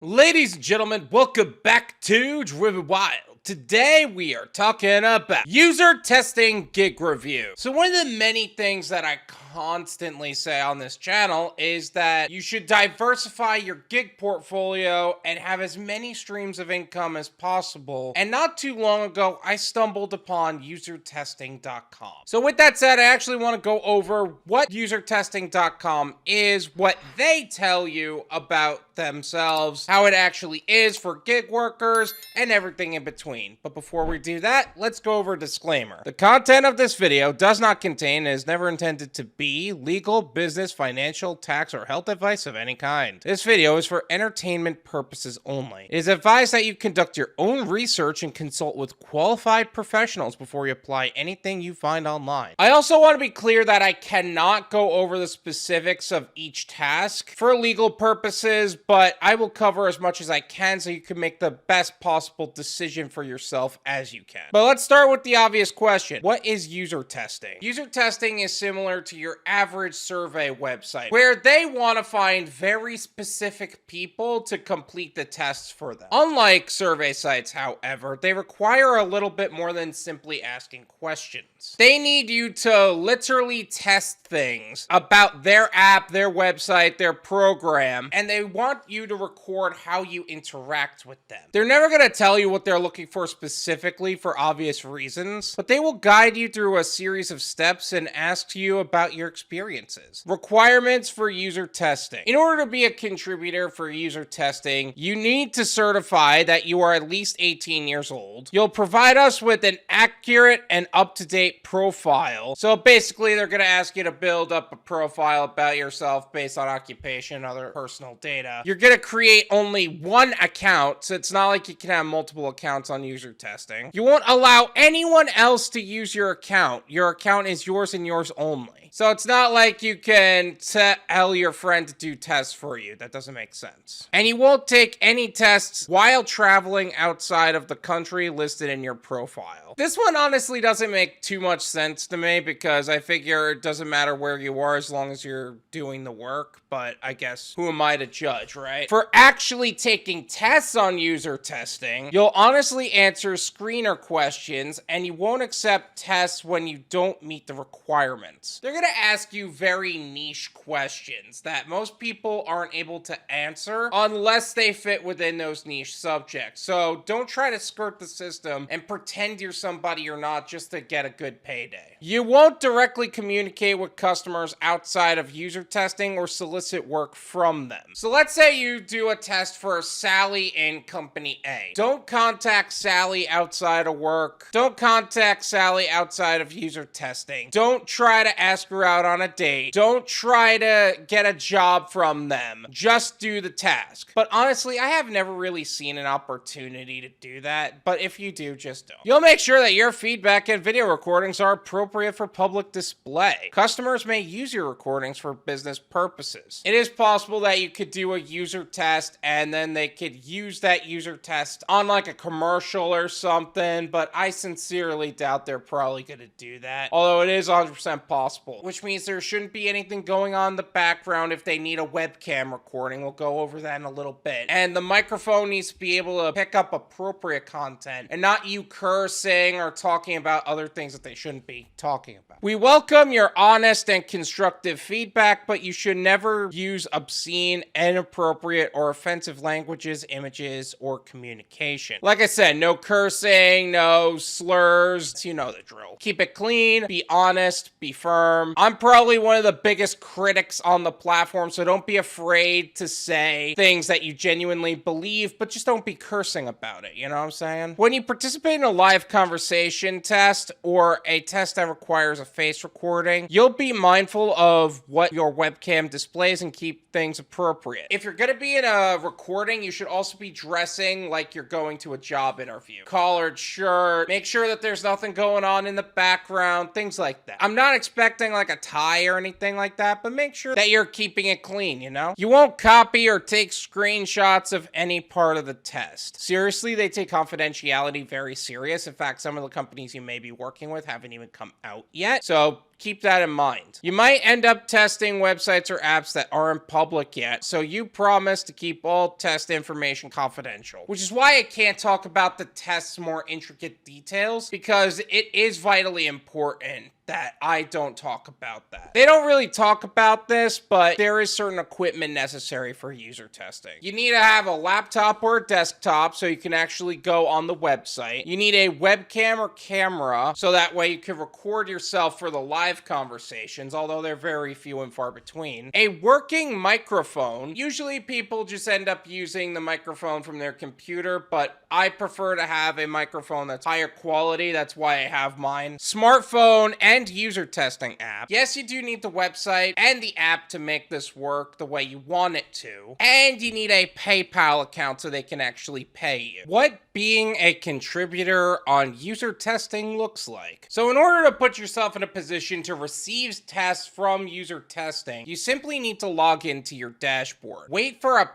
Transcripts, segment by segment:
Ladies and gentlemen, welcome back to Driven Wild. Today we are talking about user testing gig review. So one of the many things that I constantly say on this channel is that you should diversify your gig portfolio and have as many streams of income as possible. And not too long ago, I stumbled upon Usertesting.com. So with that said, I actually want to go over what Usertesting.com is, what they tell you about themselves, how it actually is for gig workers, and everything in between. But before we do that, let's go over a disclaimer. The content of this video does not contain and is never intended to be legal, business, financial, tax, or health advice of any kind. This video is for entertainment purposes only. It is advised that you conduct your own research and consult with qualified professionals before you apply anything you find online. I also want to be clear that I cannot go over the specifics of each task for legal purposes, but I will cover as much as I can so you can make the best possible decision for yourself as you can. But let's start with the obvious question. What is user testing? User testing is similar to your average survey website, where they want to find very specific people to complete the tests for them. Unlike survey sites, however, they require a little bit more than simply asking questions. They need you to literally test things about their app, their website, their program, and they want you to record how you interact with them. They're never going to tell you what they're looking for specifically for obvious reasons, but they will guide you through a series of steps and ask you about your experiences. Requirements for user testing. In order to be a contributor for user testing, you need to certify that you are at least 18 years old. You'll provide us with an accurate and up-to-date profile. So basically, they're going to ask you to build up a profile about yourself based on occupation and other personal data. You're going to create only one account, so it's not like you can have multiple accounts on user testing. You won't allow anyone else to use your account. Your account is yours and yours only. So it's not like you can tell your friend to do tests for you. That doesn't make sense. And you won't take any tests while traveling outside of the country listed in your profile. This one honestly doesn't make too much sense to me because I figure it doesn't matter where you are as long as you're doing the work, but I guess who am I to judge, right? For actually taking tests on user testing, you'll honestly answer screener questions and you won't accept tests when you don't meet the requirements. They're going to ask you very niche questions that most people aren't able to answer unless they fit within those niche subjects. So don't try to skirt the system and pretend you're somebody you're not just to get a good payday. You won't directly communicate with customers outside of user testing or solicit work from them. So let's say you do a test for Sally in company A. Don't contact Sally outside of work. Don't contact Sally outside of user testing. Don't try to ask her out on a date. Don't try to get a job from them. Just do the task. But honestly, I have never really seen an opportunity to do that. But if you do, just don't. You'll make sure that your feedback and video recordings are appropriate for public display. Customers may use your recordings for business purposes. It is possible that you could do a user test and then they could use that user test on like a commercial or something, but I sincerely doubt they're probably going to do that. Although it is 100% possible, which means there shouldn't be anything going on in the background if they need a webcam recording. We'll go over that in a little bit. And the microphone needs to be able to pick up appropriate content and not you cursing or talking about other things that they shouldn't be talking about. We welcome your honest and constructive feedback, but you should never use obscene, inappropriate, or offensive languages, images, or communication. Like I said, no cursing, no slurs, you know the drill. Keep it clean, be honest, be firm. I'm probably one of the biggest critics on the platform, so don't be afraid to say things that you genuinely believe, but just don't be cursing about it, you know what I'm saying? When you participate in a live conversation test or a test that requires a face recording, you'll be mindful of what your webcam displays and keep things appropriate. If you're going to be in a recording, you should also be dressing like you're going to a job interview. Collared shirt, make sure that there's nothing going on in the background, things like that. I'm not expecting like a tie or anything like that, but make sure that you're keeping it clean, you know? You won't copy or take screenshots of any part of the test. Seriously, they take confidentiality very serious. In fact, some of the companies you may be working with haven't even come out yet. So Keep that in mind. You might end up testing websites or apps that aren't public yet, so you promise to keep all test information confidential, which is why I can't talk about the test's more intricate details, because it is vitally important that I don't talk about that. They don't really talk about this, but there is certain equipment necessary for user testing. You need to have a laptop or a desktop so you can actually go on the website. You need a webcam or camera so that way you can record yourself for the live conversations, although they're very few and far between. A working microphone. Usually people just end up using the microphone from their computer, but I prefer to have a microphone that's higher quality. That's why I have mine. Smartphone and user testing app. Yes, you do need the website and the app to make this work the way you want it to. And you need a PayPal account so they can actually pay you. What being a contributor on user testing looks like. So in order to put yourself in a position to receive tests from user testing, you simply need to log into your dashboard. Wait for a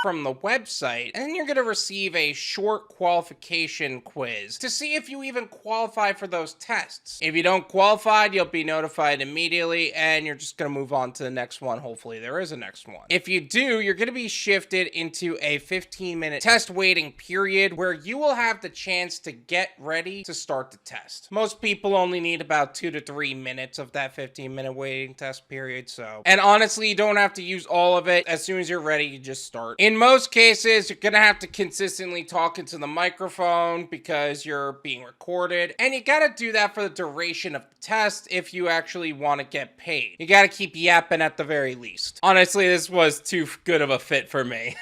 from the website, and then you're going to receive a short qualification quiz to see if you even qualify for those tests. If you don't qualify, you'll be notified immediately, and you're just going to move on to the next one. Hopefully there is a next one. If you do, you're going to be shifted into a 15-minute test waiting period where you will have the chance to get ready to start the test. Most people only need about 2 to 3 minutes of that 15-minute waiting test period, and honestly, you don't have to use all of it. As soon as you're ready, you just start. In most cases, you're gonna have to consistently talk into the microphone because you're being recorded, and you gotta do that for the duration of the test if you actually want to get paid. You gotta keep yapping at the very least. Honestly, this was too good of a fit for me.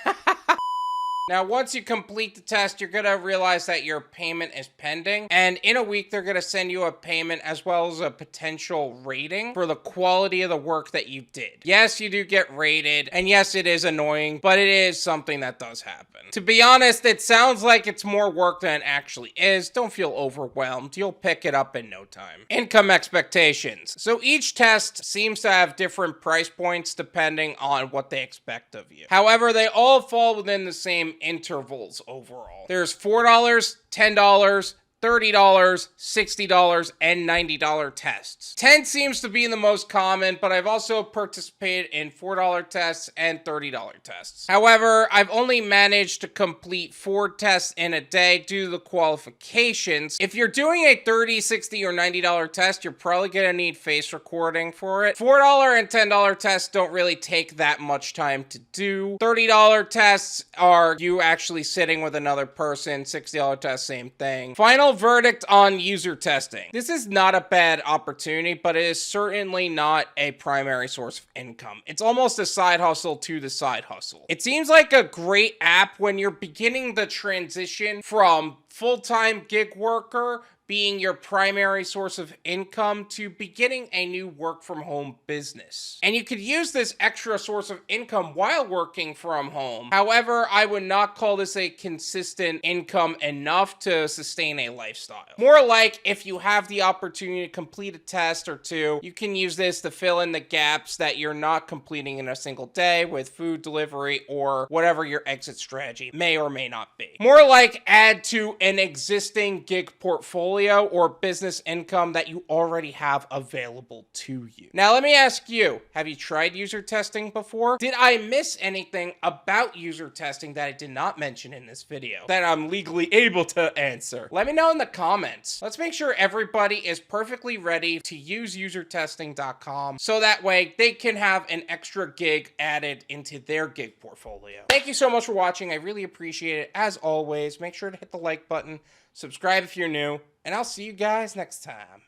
Now, once you complete the test, you're going to realize that your payment is pending. And in a week, they're going to send you a payment as well as a potential rating for the quality of the work that you did. Yes, you do get rated. And yes, it is annoying, but it is something that does happen. To be honest, it sounds like it's more work than it actually is. Don't feel overwhelmed. You'll pick it up in no time. Income expectations. So each test seems to have different price points depending on what they expect of you. However, they all fall within the same intervals overall. There's $4, $10, $30, $60, and $90 tests. 10 seems to be the most common, but I've also participated in $4 tests and $30 tests. However, I've only managed to complete 4 tests in a day due to the qualifications. If you're doing a $30, $60, or $90 test, you're probably gonna need face recording for it. $4 and $10 tests don't really take that much time to do. $30 tests are you actually sitting with another person. $60 test, same thing. Final verdict on user testing. This is not a bad opportunity, but it is certainly not a primary source of income. It's almost a side hustle to the side hustle. It seems like a great app when you're beginning the transition from full-time gig worker being your primary source of income to beginning a new work from home business. And you could use this extra source of income while working from home. However, I would not call this a consistent income enough to sustain a lifestyle. More like if you have the opportunity to complete a test or two, you can use this to fill in the gaps that you're not completing in a single day with food delivery or whatever your exit strategy may or may not be. More like add to an existing gig portfolio or business income that you already have available to you. Now, let me ask you, have you tried user testing before? Did I miss anything about user testing that I did not mention in this video that I'm legally able to answer? Let me know in the comments. Let's make sure everybody is perfectly ready to use usertesting.com so that way they can have an extra gig added into their gig portfolio. Thank you so much for watching. I really appreciate it. As always, make sure to hit the like button, subscribe if you're new, and I'll see you guys next time.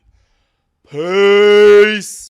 Peace!